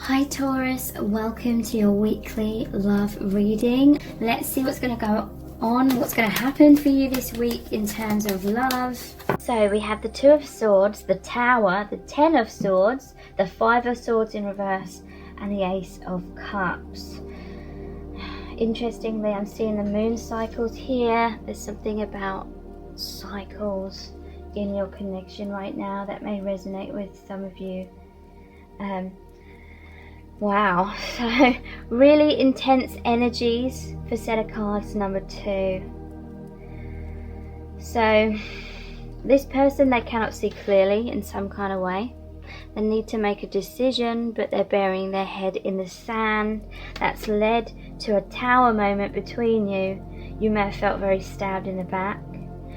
Hi Taurus, welcome to your weekly love reading. Let's see what's going to go on, what's going to happen for you this week in terms of love. So we have the Two of Swords, the Tower, the Ten of Swords, the Five of Swords in reverse, and the Ace of Cups. Interestingly, I'm seeing the moon cycles here. There's something about cycles in your connection right now that may resonate with some of you. Wow, so really intense energies for set of cards number 2. So this person, they cannot see clearly in some kind of way. They need to make a decision, but they're burying their head in the sand. That's led to a tower moment between you. You may have felt very stabbed in the back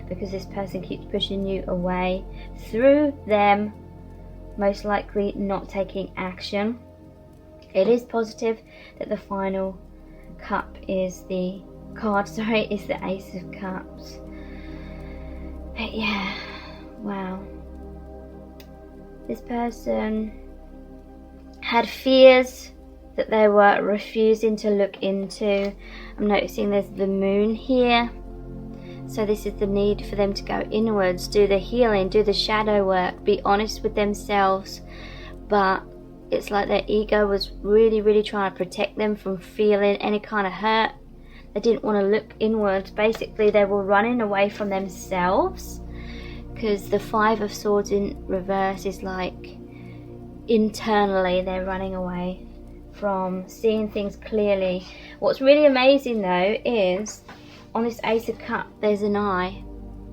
because this person keeps pushing you away through them, most likely not taking action. It is positive that the final cup is the card, is the Ace of Cups. But yeah, wow. This person had fears that they were refusing to look into. I'm noticing there's the moon here. So this is the need for them to go inwards, do the healing, do the shadow work, be honest with themselves. But it's like their ego was really trying to protect them from feeling any kind of hurt. They didn't want to look inwards. Basically, they were running away from themselves, because the Five of Swords in reverse is like internally they're running away from seeing things clearly. What's really amazing though is on this Ace of Cups there's an eye,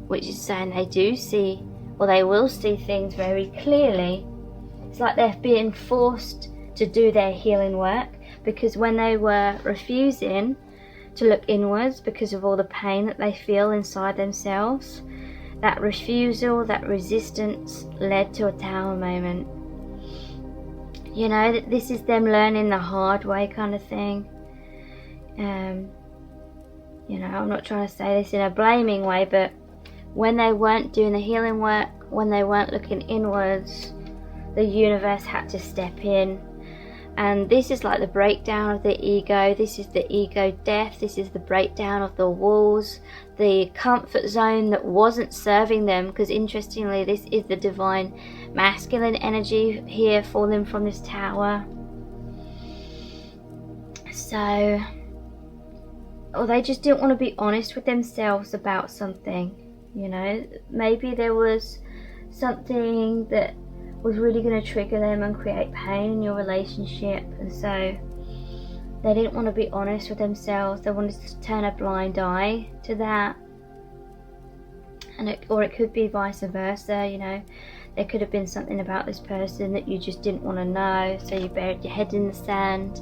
which is saying they do see, or they will see things very clearly. It's like they're being forced to do their healing work, because when they were refusing to look inwards because of all the pain that they feel inside themselves, that refusal, that resistance led to a tower moment. You know, this is them learning the hard way kind of thing. You know, I'm not trying to say this in a blaming way, but when they weren't doing the healing work, when they weren't looking inwards, the universe had to step in. And this is like the breakdown of the ego. This is the ego death. This is the breakdown of the walls, the comfort zone that wasn't serving them. Because interestingly, this is the divine masculine energy here falling from this tower. So, or they just didn't want to be honest with themselves about something. You know, maybe there was something that was really going to trigger them and create pain in your relationship, and so they didn't want to be honest with themselves. They wanted to turn a blind eye to that, and or it could be vice versa. You know, there could have been something about this person that you just didn't want to know, so you buried your head in the sand,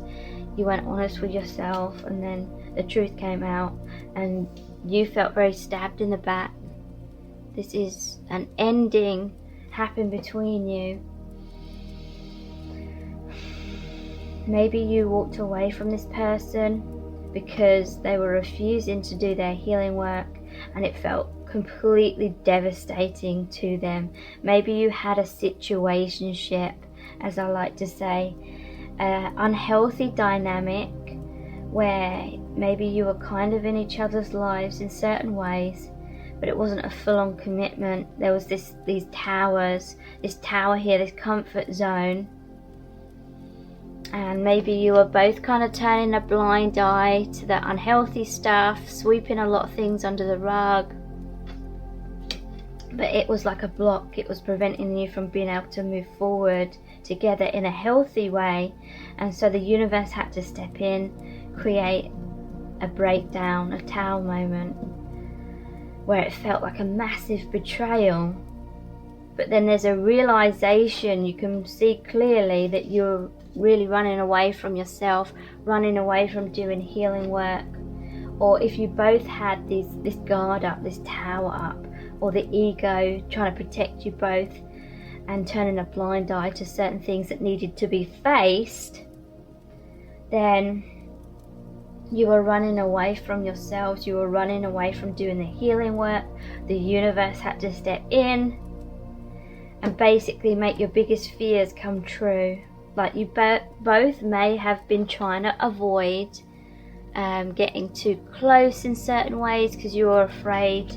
you weren't honest with yourself, and then the truth came out and you felt very stabbed in the back. This is an ending happened between you. Maybe you walked away from this person because they were refusing to do their healing work and it felt completely devastating to them. Maybe you had a situationship, as I like to say, an unhealthy dynamic where maybe you were kind of in each other's lives in certain ways, but it wasn't a full-on commitment. There was these towers, this tower here, this comfort zone, and maybe you were both kind of turning a blind eye to the unhealthy stuff, sweeping a lot of things under the rug, but it was like a block. It was preventing you from being able to move forward together in a healthy way, and so the universe had to step in, create a breakdown, a tower moment, where it felt like a massive betrayal. But then there's a realization, you can see clearly that you're really running away from yourself, running away from doing healing work. Or if you both had this guard up, this tower up, or the ego trying to protect you both and turning a blind eye to certain things that needed to be faced, then you were running away from yourselves, you were running away from doing the healing work. The universe had to step in and basically make your biggest fears come true. Like you both may have been trying to avoid getting too close in certain ways because you were afraid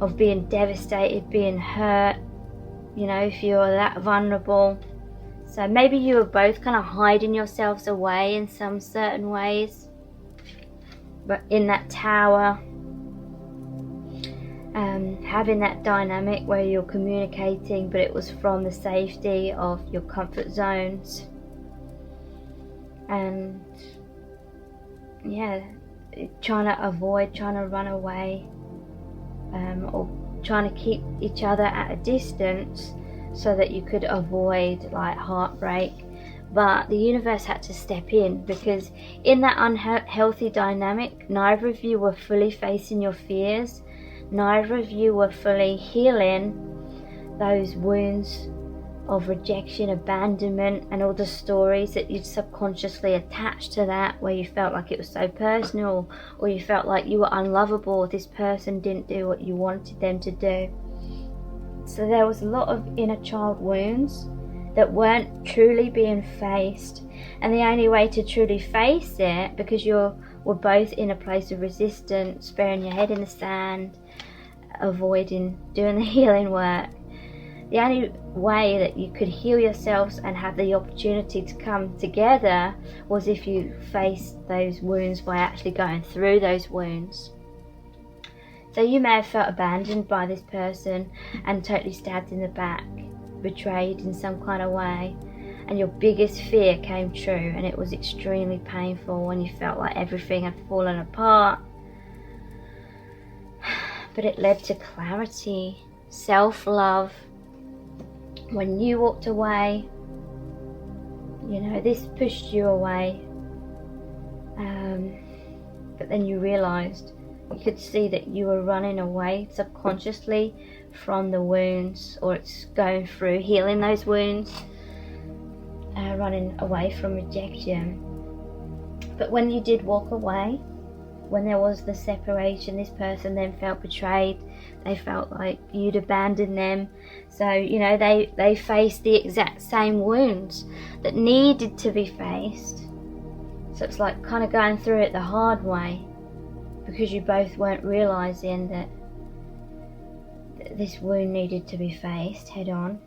of being devastated, being hurt, you know, if you're that vulnerable. So maybe you were both kind of hiding yourselves away in some certain ways, but in that tower, having that dynamic where you're communicating, but it was from the safety of your comfort zones. And yeah, trying to avoid, trying to run away, or trying to keep each other at a distance so that you could avoid like heartbreak. But the universe had to step in, because in that unhealthy dynamic, neither of you were fully facing your fears. Neither of you were fully healing those wounds of rejection, abandonment, and all the stories that you'd subconsciously attached to that, where you felt like it was so personal, or you felt like you were unlovable, or this person didn't do what you wanted them to do. So there was a lot of inner child wounds that weren't truly being faced, and the only way to truly face it, because you were both in a place of resistance, burying your head in the sand, avoiding doing the healing work, the only way that you could heal yourselves and have the opportunity to come together was if you faced those wounds by actually going through those wounds. So you may have felt abandoned by this person and totally stabbed in the back, betrayed in some kind of way, and your biggest fear came true, and it was extremely painful when you felt like everything had fallen apart. But it led to clarity, self-love. When you walked away, you know, this pushed you away, but then you realized, you could see that you were running away subconsciously from the wounds, or it's going through healing those wounds, running away from rejection. But when you did walk away, when there was the separation, this person then felt betrayed. They felt like you'd abandoned them. So, you know, they faced the exact same wounds that needed to be faced. So it's like kind of going through it the hard way, because you both weren't realizing that this wound needed to be faced head on.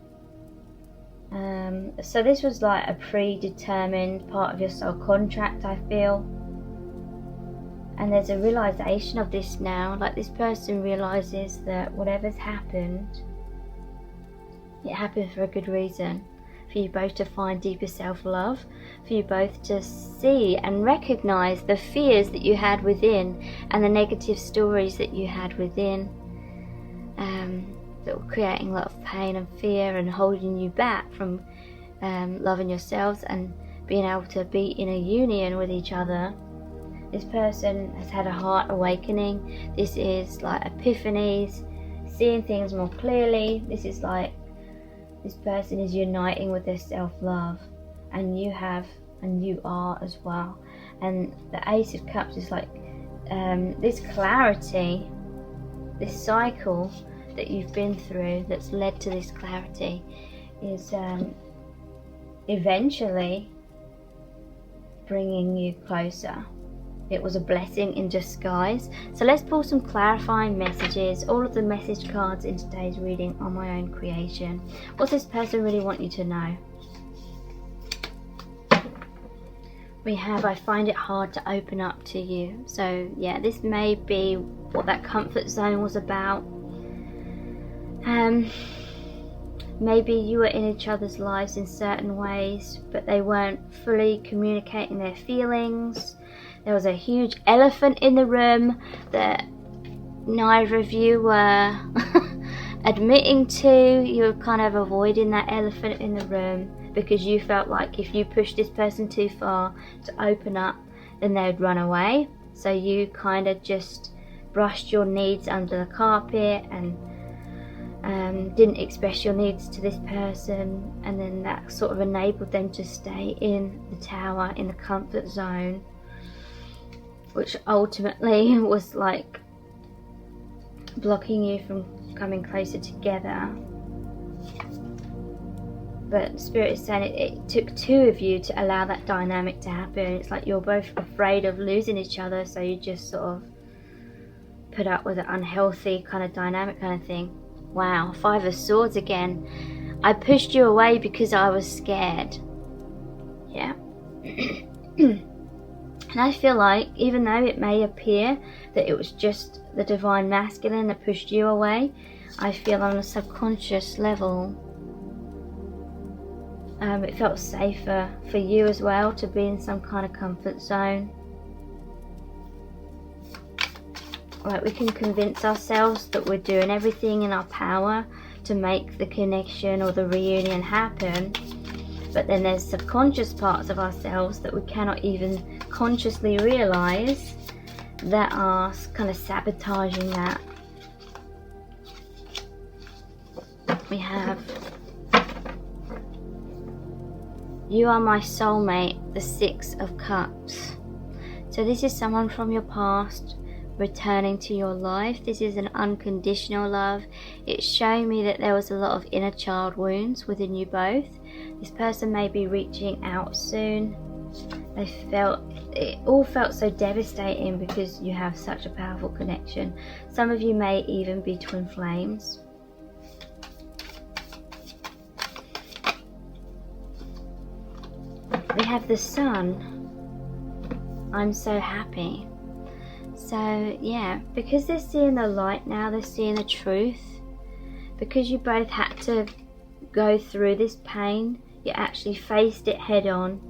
So this was like a predetermined part of your soul contract, I feel. And there's a realization of this now, like this person realizes that whatever's happened, it happened for a good reason, for you both to find deeper self-love, for you both to see and recognize the fears that you had within and the negative stories that you had within, that were creating a lot of pain and fear and holding you back from loving yourselves and being able to be in a union with each other. This person has had a heart awakening. This is like epiphanies, seeing things more clearly. This is like this person is uniting with their self-love, and you have, and you are as well. And the Ace of Cups is like this clarity, this cycle that you've been through that's led to this clarity is eventually bringing you closer. It was a blessing in disguise. So let's pull some clarifying messages. All of the message cards in today's reading are my own creation. What's this person really want you to know? We have, I find it hard to open up to you. So yeah, this may be what that comfort zone was about. Maybe you were in each other's lives in certain ways, but they weren't fully communicating their feelings. There was a huge elephant in the room that neither of you were admitting to. You were kind of avoiding that elephant in the room because you felt like if you pushed this person too far to open up, then they'd run away. So you kind of just brushed your needs under the carpet and didn't express your needs to this person, and then that sort of enabled them to stay in the tower, in the comfort zone, which ultimately was like blocking you from coming closer together. but Spirit is saying it took two of you to allow that dynamic to happen. It's like you're both afraid of losing each other, so you just sort of put up with an unhealthy kind of dynamic kind of thing. Wow, 5 of Swords again. I pushed you away because I was scared. Yeah. And I feel like, even though it may appear that it was just the divine masculine that pushed you away, I feel on a subconscious level, it felt safer for you as well to be in some kind of comfort zone. Like, we can convince ourselves that we're doing everything in our power to make the connection or the reunion happen, but then there's subconscious parts of ourselves that we cannot even consciously realize that are kind of sabotaging that. We have, you are my soulmate, the 6 of Cups. So this is someone from your past returning to your life. This is an unconditional love. It's showing me that there was a lot of inner child wounds within you both. This person may be reaching out soon. It all felt so devastating because you have such a powerful connection. Some of you may even be twin flames. We have the Sun. I'm so happy. So yeah, because they're seeing the light now, they're seeing the truth. Because you both had to go through this pain, you actually faced it head on.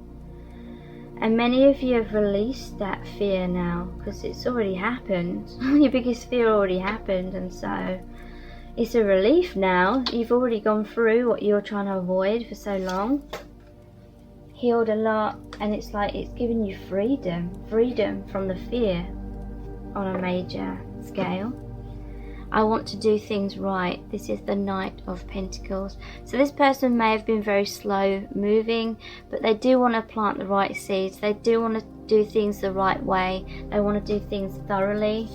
And many of you have released that fear now, because it's already happened. Your biggest fear already happened, and so it's a relief now. You've already gone through what you were trying to avoid for so long. Healed a lot, and it's like it's given you freedom from the fear on a major scale. I want to do things right. This is the Knight of Pentacles. So this person may have been very slow moving, but they do want to plant the right seeds. They do want to do things the right way. They want to do things thoroughly.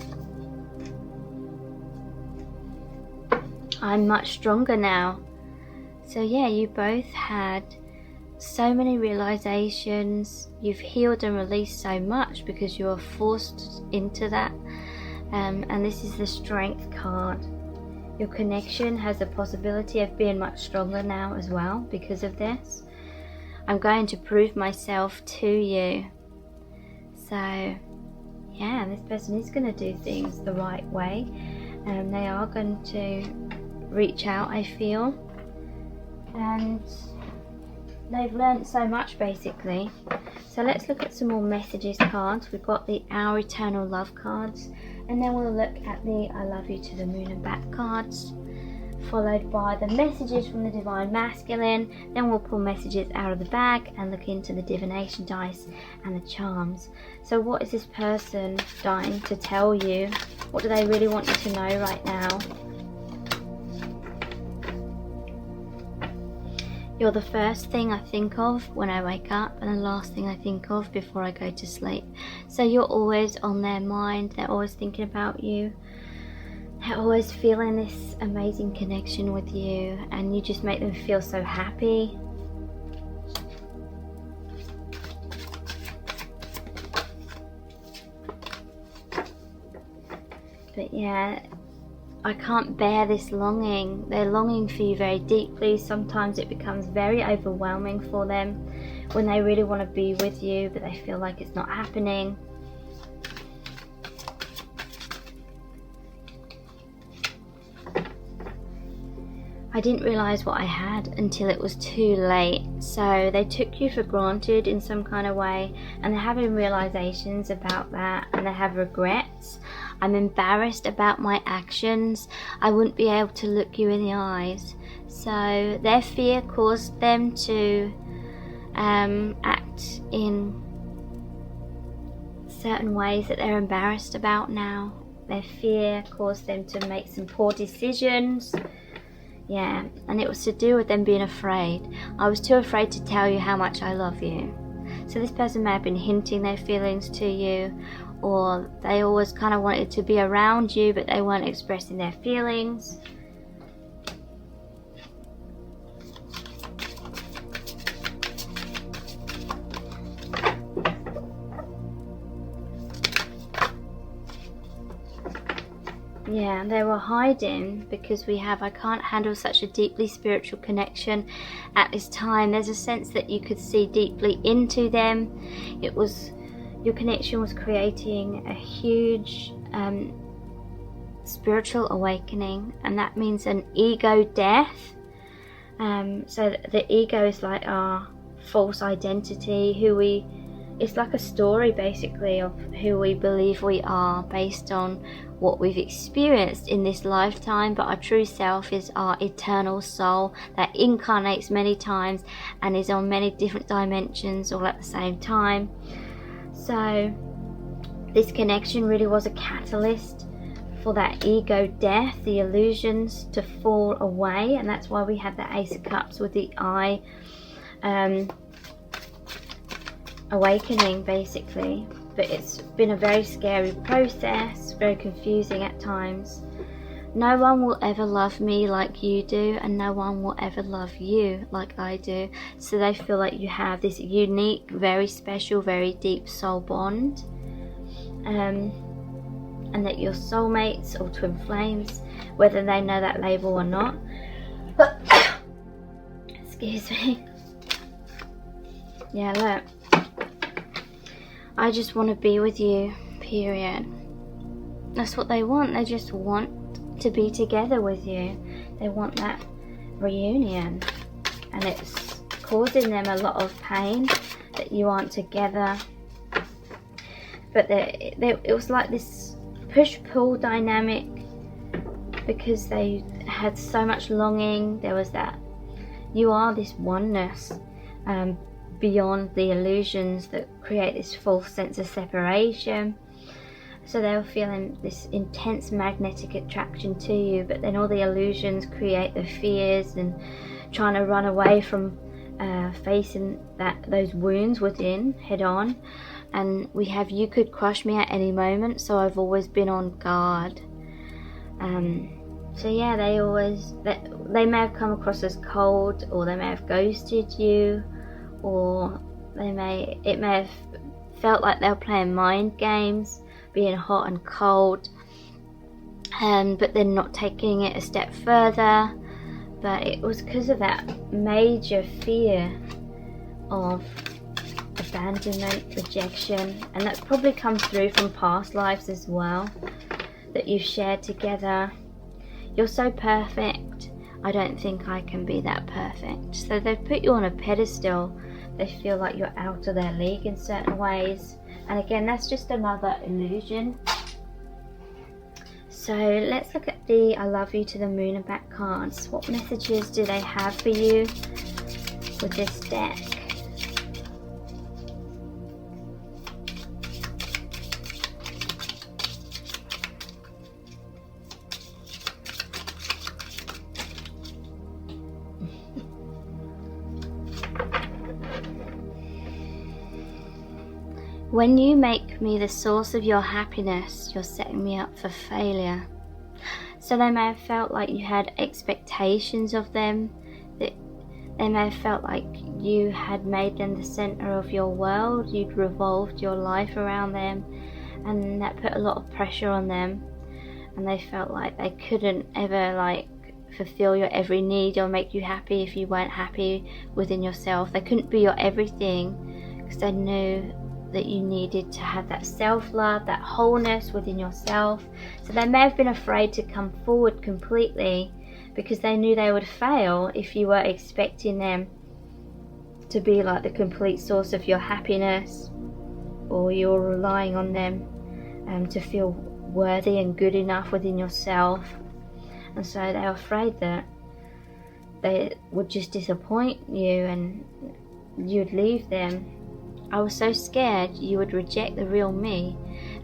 I'm much stronger now. So yeah, you both had so many realizations. You've healed and released so much because you were forced into that. And this is the Strength card. Your connection has a possibility of being much stronger now as well because of this. I'm going to prove myself to you. So yeah, this person is going to do things the right way, and they are going to reach out, I feel. And they've learned so much basically. So let's look at some more messages cards. We've got the Our Eternal Love cards, and then we'll look at the I Love You to the Moon and Back cards, followed by the messages from the Divine Masculine. Then we'll pull messages out of the bag and look into the divination dice and the charms. So what is this person dying to tell you? What do they really want you to know right now? You're the first thing I think of when I wake up, and the last thing I think of before I go to sleep. So you're always on their mind. They're always thinking about you. They're always feeling this amazing connection with you, and you just make them feel so happy. But yeah, I can't bear this longing. They're longing for you very deeply. Sometimes it becomes very overwhelming for them when they really want to be with you, but they feel like it's not happening. I didn't realize what I had until it was too late. So they took you for granted in some kind of way, and they're having realizations about that, and they have regrets. I'm embarrassed about my actions. I wouldn't be able to look you in the eyes. So their fear caused them to act in certain ways that they're embarrassed about now. Their fear caused them to make some poor decisions. Yeah, and it was to do with them being afraid. I was too afraid to tell you how much I love you. So this person may have been hinting their feelings to you, or they always kind of wanted to be around you, but they weren't expressing their feelings. Yeah, they were hiding because I can't handle such a deeply spiritual connection at this time. There's a sense that you could see deeply into them. Your connection was creating a huge spiritual awakening, and that means an ego death. So the ego is like our false identity, it's like a story basically of who we believe we are based on what we've experienced in this lifetime, but our true self is our eternal soul that incarnates many times and is on many different dimensions all at the same time. So this connection really was a catalyst for that ego death, the illusions to fall away, and that's why we had the Ace of Cups with the eye awakening basically. But it's been a very scary process, very confusing at times. No one will ever love me like you do, and no one will ever love you like I do. So they feel like you have this unique, very special, very deep soul bond, and that you're soulmates or twin flames, whether they know that label or not. Excuse me. Yeah, look. I just want to be with you, period. That's what they want. They just want to be together with you. They want that reunion. And it's causing them a lot of pain that you aren't together. But it was like this push-pull dynamic, because they had so much longing. There was that you are this oneness, beyond the illusions that create this false sense of separation. So they were feeling this intense magnetic attraction to you, but then all the illusions create the fears and trying to run away from facing those wounds within head on. And we have, you could crush me at any moment, so I've always been on guard. So yeah, they may have come across as cold, or they may have ghosted you, or it may have felt like they were playing mind games, being hot and cold, but then not taking it a step further. But it was because of that major fear of abandonment, rejection, and that's probably come through from past lives as well, that you've shared together. You're so perfect, I don't think I can be that perfect. So they've put you on a pedestal. They feel like you're out of their league in certain ways. And again, that's just another illusion. So let's look at the I Love You to the Moon and back cards. What messages do they have for you with this deck? When you make me the source of your happiness, you're setting me up for failure. So they may have felt like you had expectations of them, that they may have felt like you had made them the center of your world, you'd revolved your life around them, and that put a lot of pressure on them, and they felt like they couldn't ever fulfill your every need or make you happy if you weren't happy within yourself. They couldn't be your everything because they knew that you needed to have that self-love, that wholeness within yourself. So they may have been afraid to come forward completely because they knew they would fail if you were expecting them to be like the complete source of your happiness, or you're relying on them to feel worthy and good enough within yourself. And so they're afraid that they would just disappoint you and you'd leave them. I was so scared you would reject the real me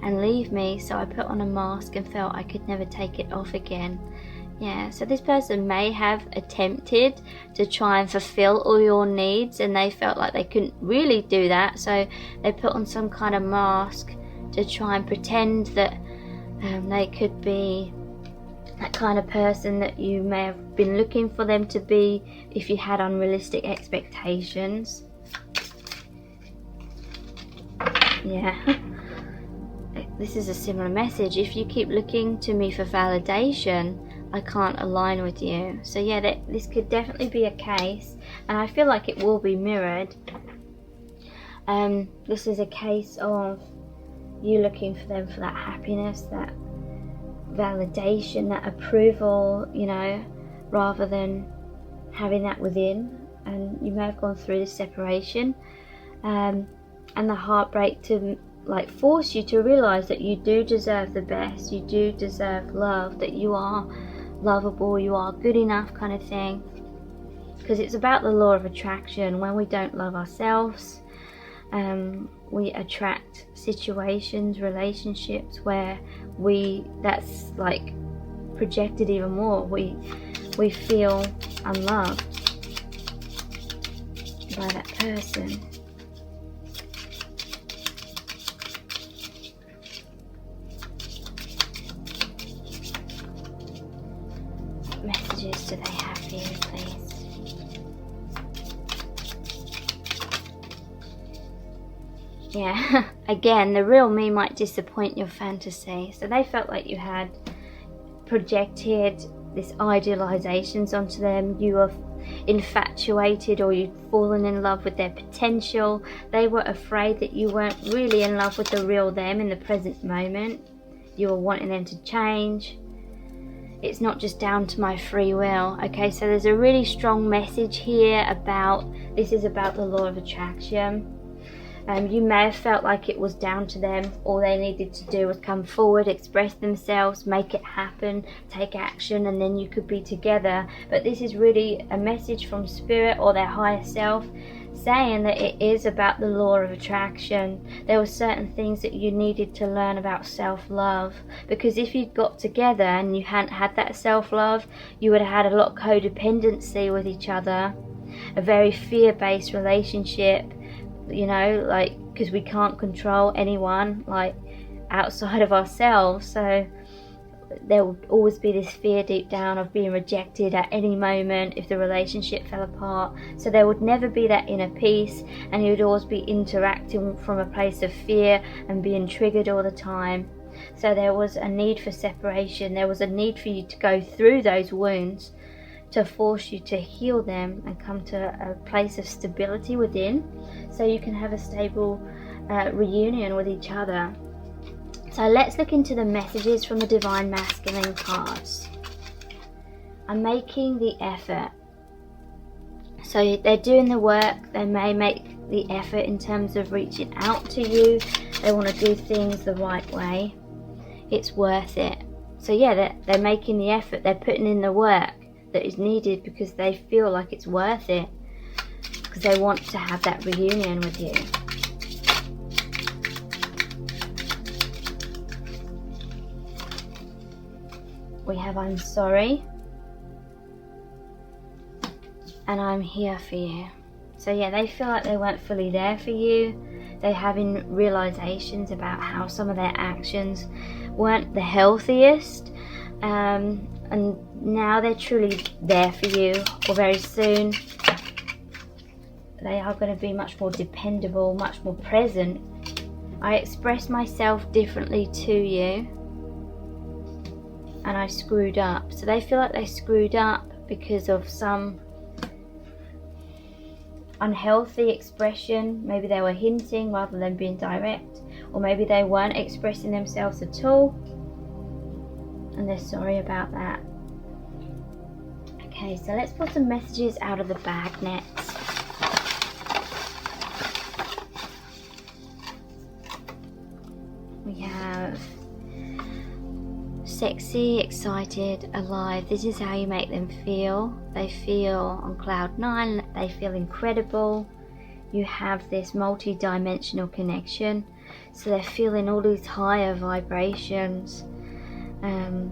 and leave me, so I put on a mask and felt I could never take it off again. Yeah, so this person may have attempted to try and fulfill all your needs, and they felt like they couldn't really do that, so they put on some kind of mask to try and pretend that they could be that kind of person that you may have been looking for them to be if you had unrealistic expectations. Yeah. this is a similar message. If you keep looking to me for validation, I can't align with you. So yeah, this could definitely be a case, and I feel like it will be mirrored. This is a case of you looking for them for that happiness, that validation, that approval, you know, rather than having that within. And you may have gone through this separation, and the heartbreak to like force you to realize that you do deserve the best, you do deserve love, that you are lovable, you are good enough, kind of thing. Because it's about the law of attraction. When we don't love ourselves, we attract situations, relationships where that's like projected even more. We feel unloved by that person. What messages do they have for you, please? Yeah, again, the real me might disappoint your fantasy. So they felt like you had projected this idealizations onto them. You were infatuated, or you'd fallen in love with their potential. They were afraid that you weren't really in love with the real them in the present moment. You were wanting them to change. It's not just down to my free will. Okay, so there's a really strong message here about, this is about the law of attraction. You may have felt like it was down to them. All they needed to do was come forward, express themselves, make it happen, take action, and then you could be together. But this is really a message from Spirit or their higher self, saying that it is about the law of attraction. There were certain things that you needed to learn about self-love, because if you got together and you hadn't had that self-love, you would have had a lot of codependency with each other, a very fear-based relationship, you know, like, because we can't control anyone like outside of ourselves. So there would always be this fear deep down of being rejected at any moment if the relationship fell apart. So there would never be that inner peace, and you would always be interacting from a place of fear and being triggered all the time. So there was a need for separation. There was a need for you to go through those wounds to force you to heal them and come to a place of stability within, so you can have a stable reunion with each other. So let's look into the messages from the Divine Masculine cards. I'm making the effort. So they're doing the work. They may make the effort in terms of reaching out to you. They want to do things the right way. It's worth it. So yeah, they're making the effort. They're putting in the work that is needed because they feel like it's worth it, because they want to have that reunion with you. We have I'm sorry, and I'm here for you. So yeah, they feel like they weren't fully there for you. They're having realizations about how some of their actions weren't the healthiest, and now they're truly there for you, or very soon they are going to be much more dependable, much more present. I express myself differently to you, and I screwed up. So they feel like they screwed up because of some unhealthy expression. Maybe they were hinting rather than being direct, or maybe they weren't expressing themselves at all, and they're sorry about that. Okay, so let's pull some messages out of the bag next. We have sexy, excited, alive. This is how you make them feel. They feel on cloud 9. They feel incredible. You have this multi-dimensional connection. So they're feeling all these higher vibrations,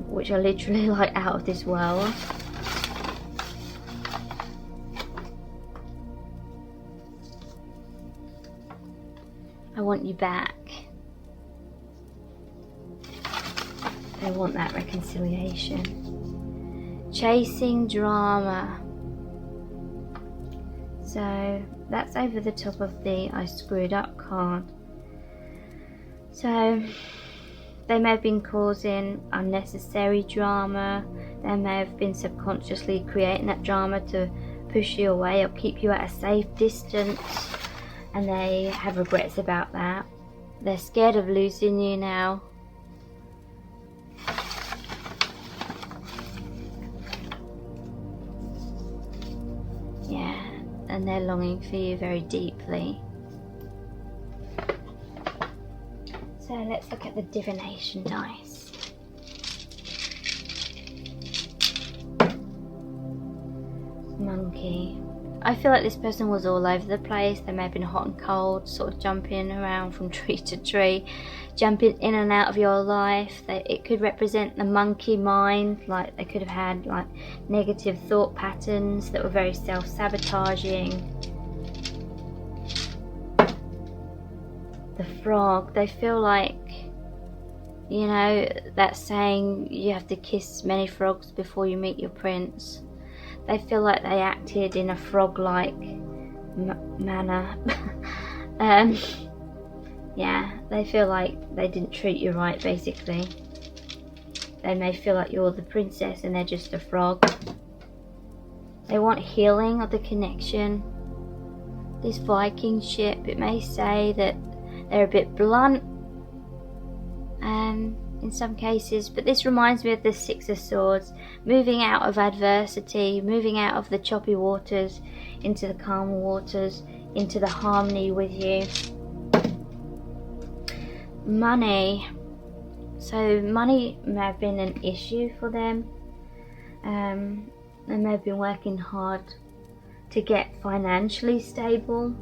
which are literally like out of this world. I want you back. They want that reconciliation. Chasing drama. So that's over the top of the I screwed up card. So They may have been causing unnecessary drama. They may have been subconsciously creating that drama to push you away or keep you at a safe distance, and they have regrets about that. They're scared of losing you now. Yeah, and they're longing for you very deeply. So let's look at the divination dice. Monkey. I feel like this person was all over the place. They may have been hot and cold, sort of jumping around from tree to tree, jumping in and out of your life. It could represent the monkey mind, like they could have had like negative thought patterns that were very self-sabotaging. The frog, they feel like, you know, that saying, you have to kiss many frogs before you meet your prince. They feel like they acted in a frog-like manner. Yeah, they feel like they didn't treat you right, basically. They may feel like you're the princess and they're just a frog. They want healing of the connection. This Viking ship, it may say that they're a bit blunt in some cases, but this reminds me of the Six of Swords, moving out of adversity, moving out of the choppy waters into the calmer waters, into the harmony with you. Money. So money may have been an issue for them. They may have been working hard to get financially stable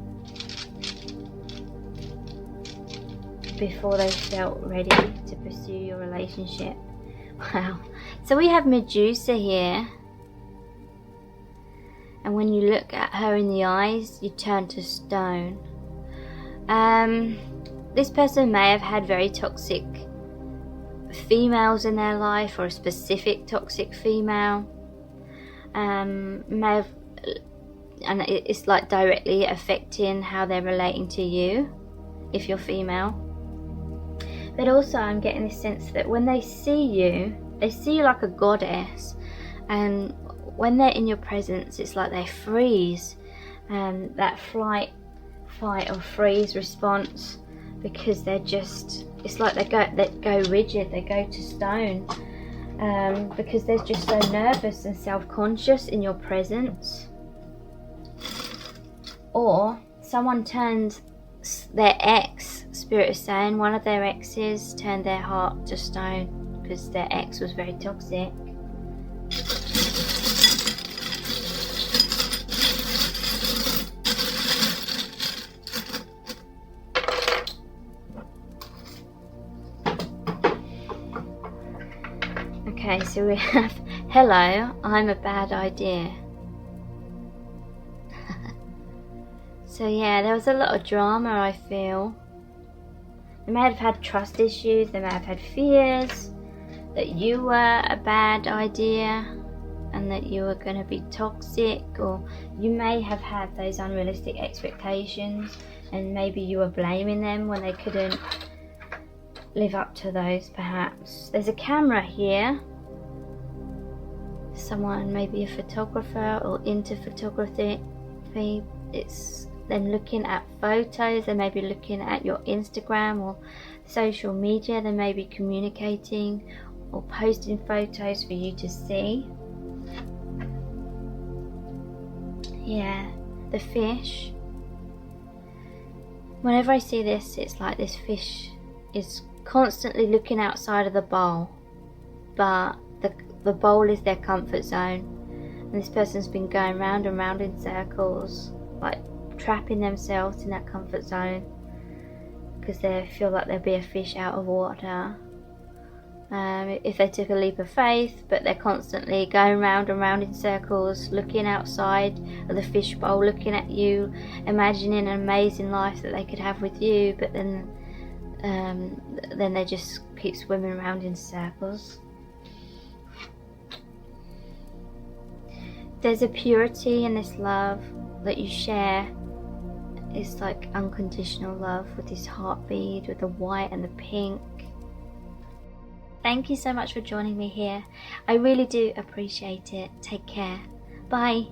before they felt ready to pursue your relationship. Wow. So we have Medusa here, and when you look at her in the eyes, you turn to stone. This person may have had very toxic females in their life, or a specific toxic female. May have, and it's like directly affecting how they're relating to you, if you're female. But also I'm getting this sense that when they see you like a goddess, and when they're in your presence, it's like they freeze, and that flight, fight or freeze response, because they're just, it's like they go rigid, they go to stone, because they're just so nervous and self-conscious in your presence. Or someone turned their ex, Spirit is saying, one of their exes turned their heart to stone because their ex was very toxic. Okay, so we have, hello, I'm a bad idea. So yeah, there was a lot of drama, I feel. They may have had trust issues, they may have had fears that you were a bad idea and that you were going to be toxic, or you may have had those unrealistic expectations and maybe you were blaming them when they couldn't live up to those, perhaps. There's a camera here. Someone, maybe a photographer or into photography. It's them looking at photos. They may be looking at your Instagram or social media. They may be communicating or posting photos for you to see. Yeah, the fish. Whenever I see this, it's like this fish is constantly looking outside of the bowl, but the bowl is their comfort zone, and this person's been going round and round in circles, like trapping themselves in that comfort zone because they feel like they'll be a fish out of water if they took a leap of faith, but they're constantly going round and round in circles, looking outside of the fish bowl, looking at you, imagining an amazing life that they could have with you, but then they just keep swimming around in circles. There's a purity in this love that you share. It's like unconditional love with this heartbeat, with the white and the pink. Thank you so much for joining me here. I really do appreciate it. Take care. Bye.